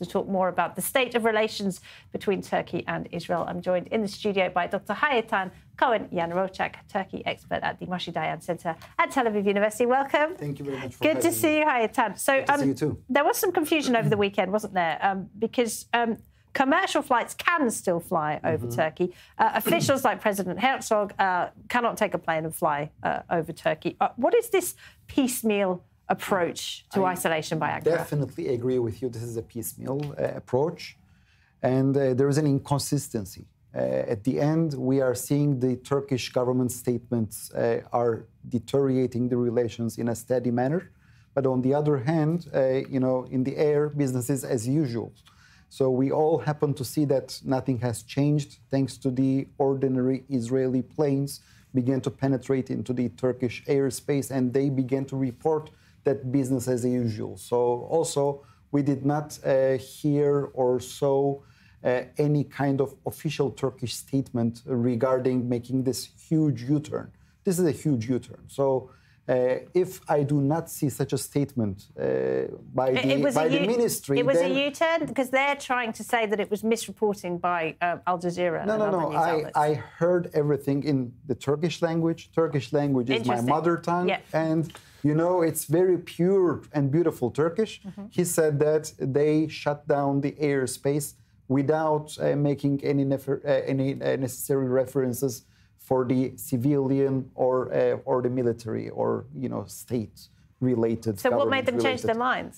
to talk more about the state of relations between Turkey and Israel. I'm joined in the studio by Dr. Eytan Cohen, Yanarocak, Turkey expert at the Moshe Dayan Center at Tel Aviv University. Welcome. Thank you very much for Good to see you, Eytan. So, see you too. There was some confusion over the weekend, wasn't there? Because commercial flights can still fly over Turkey. Officials like President Herzog cannot take a plane and fly over Turkey. What is this piecemeal approach to isolation by Ankara? Definitely agree with you. This is a piecemeal approach. And there is an inconsistency. At the end, we are seeing the Turkish government statements are deteriorating the relations in a steady manner. But on the other hand, in the air, business is as usual. So we all happen to see that nothing has changed thanks to the ordinary Israeli planes began to penetrate into the Turkish airspace, and they began to report that business as usual. So also, we did not hear or saw any kind of official Turkish statement regarding making this huge U-turn. This is a huge U-turn. So if I do not see such a statement by the ministry... It was a U-turn because they're trying to say that it was misreporting by Al Jazeera. No. I heard everything in the Turkish language. Turkish language is my mother tongue. Yeah. And, it's very pure and beautiful Turkish. He said that they shut down the airspace without making any necessary references for the civilian or the military or state-related. So what made them change their minds?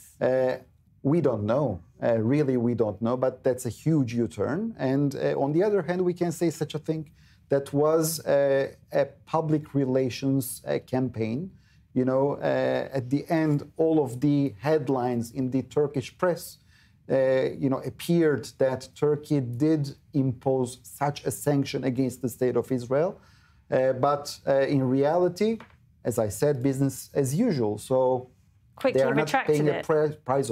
We don't know. Really, we don't know. But that's a huge U-turn. And on the other hand, we can say such a thing that was a public relations campaign. At the end, all of the headlines in the Turkish press appeared that Turkey did impose such a sanction against the state of Israel. But in reality, as I said, business as usual. So quickly they are not paying it. a price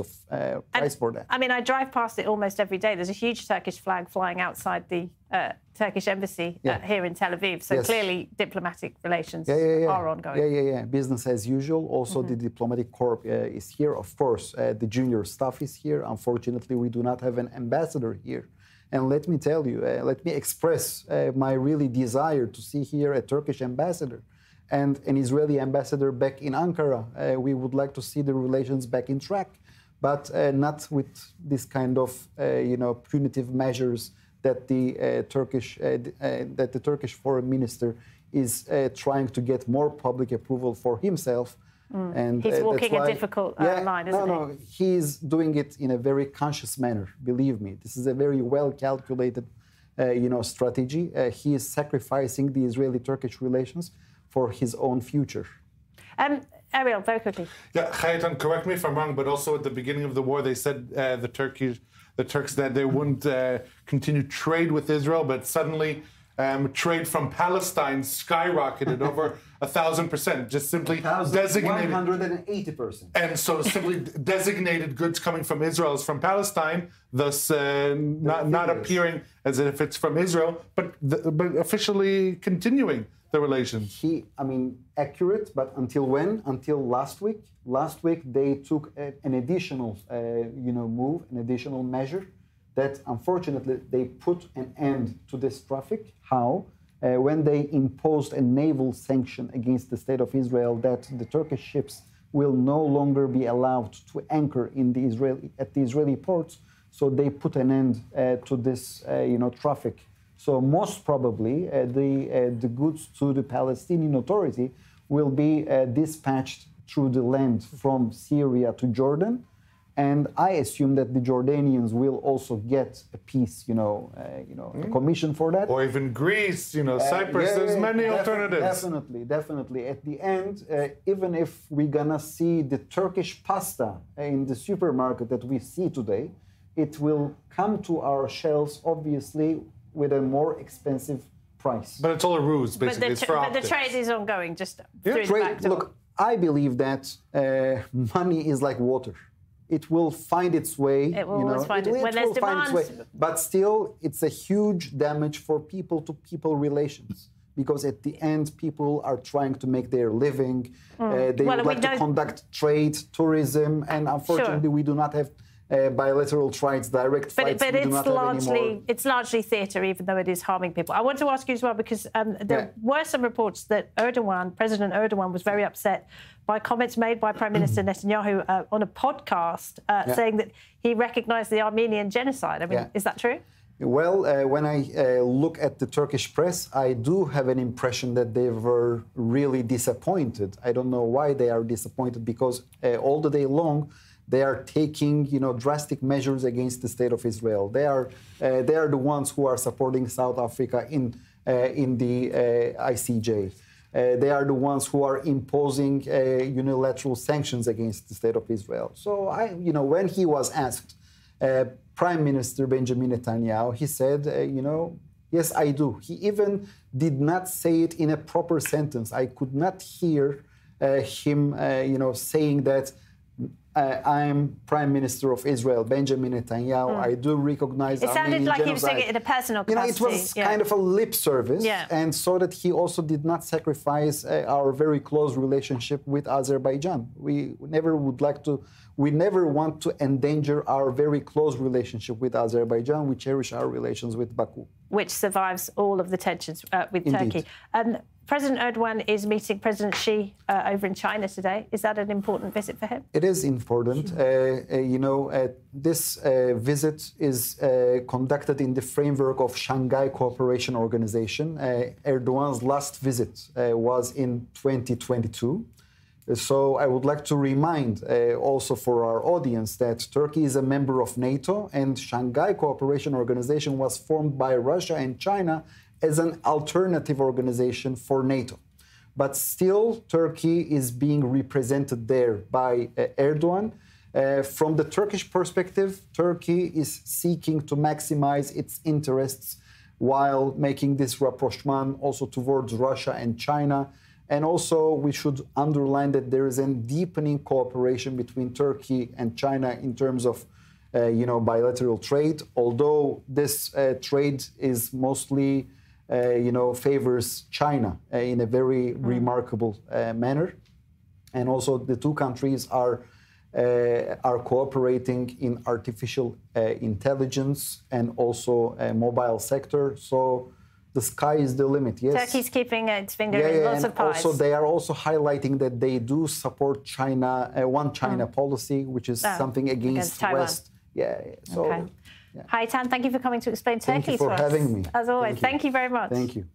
for that. I mean, I drive past it almost every day. There's a huge Turkish flag flying outside the Turkish embassy here in Tel Aviv. So clearly diplomatic relations are ongoing. Yeah. Business as usual. Also, the diplomatic corps is here. Of course, the junior staff is here. Unfortunately, we do not have an ambassador here. And let me tell you, let me express my really desire to see here a Turkish ambassador and an Israeli ambassador back in Ankara. We would like to see the relations back in track, but not with this kind of punitive measures that the Turkish foreign minister is trying to get more public approval for himself. And he's walking a difficult line, isn't he? No, he's doing it in a very conscious manner. Believe me, this is a very well calculated, strategy. He is sacrificing the Israeli-Turkish relations for his own future. Ariel, very quickly. Yeah, Eytan, correct me if I'm wrong, but also at the beginning of the war, they said the Turks that they wouldn't continue trade with Israel, but suddenly trade from Palestine skyrocketed over 1,000%. Just simply designated 180%. And so simply designated goods coming from Israel as from Palestine, thus not appearing as if it's from Israel, but officially continuing the relations. Accurate, but until when? Until last week. Last week they took an additional, move, an additional measure that unfortunately they put an end to this traffic. How? When they imposed a naval sanction against the state of Israel that the Turkish ships will no longer be allowed to anchor at the Israeli ports, so they put an end to this, traffic. So most probably the goods to the Palestinian Authority will be dispatched through the land from Syria to Jordan. And I assume that the Jordanians will also get a piece, a commission for that. Or even Greece, Cyprus. There's many alternatives. Definitely. At the end, even if we're gonna see the Turkish pasta in the supermarket that we see today, it will come to our shelves, obviously, with a more expensive price. But it's all a ruse, basically. But the trade is ongoing, just through the back door. Look, I believe that money is like water. It will find its way. It will always find its way. When there's demand. But still, it's a huge damage for people-to-people relations. Because at the end, people are trying to make their living. They would like to conduct trade, tourism, and unfortunately, we do not have bilateral flights, direct flights. But it's largely theatre, even though it is harming people. I want to ask you as well, because there were some reports that President Erdoğan was very upset by comments made by Prime Minister Netanyahu on a podcast saying that he recognised the Armenian genocide. I mean, is that true? Well, when I look at the Turkish press, I do have an impression that they were really disappointed. I don't know why they are disappointed, because all the day long they are taking, drastic measures against the state of Israel. They are the ones who are supporting South Africa in the ICJ. They are the ones who are imposing unilateral sanctions against the state of Israel. So, when he was asked, Prime Minister Benjamin Netanyahu, he said, yes, I do. He even did not say it in a proper sentence. I could not hear him, saying that I'm Prime Minister of Israel, Benjamin Netanyahu. I do recognize It sounded like genocide. he was saying it in a personal capacity. It was kind of a lip service, and so that he also did not sacrifice our very close relationship with Azerbaijan. We never want to endanger our very close relationship with Azerbaijan. We cherish our relations with Baku, which survives all of the tensions with Turkey. President Erdoğan is meeting President Xi over in China today. Is that an important visit for him? It is important. This visit is conducted in the framework of Shanghai Cooperation Organization. Erdoğan's last visit was in 2022. So I would like to remind also for our audience that Turkey is a member of NATO, and Shanghai Cooperation Organization was formed by Russia and China as an alternative organization for NATO. But still, Turkey is being represented there by Erdoğan. From the Turkish perspective, Turkey is seeking to maximize its interests while making this rapprochement also towards Russia and China. And also, we should underline that there is a deepening cooperation between Turkey and China in terms of bilateral trade, although this trade is mostly favors China in a very remarkable manner. And also the two countries are cooperating in artificial intelligence and also a mobile sector. So the sky is the limit, yes. Turkey's keeping its finger in lots of pies. Also, they are also highlighting that they do support China, one China policy, which is something against West. So, Hi, Eytan. Thank you for coming to explain Turkey to us. Thank you for having me. As always, thank you very much. Thank you.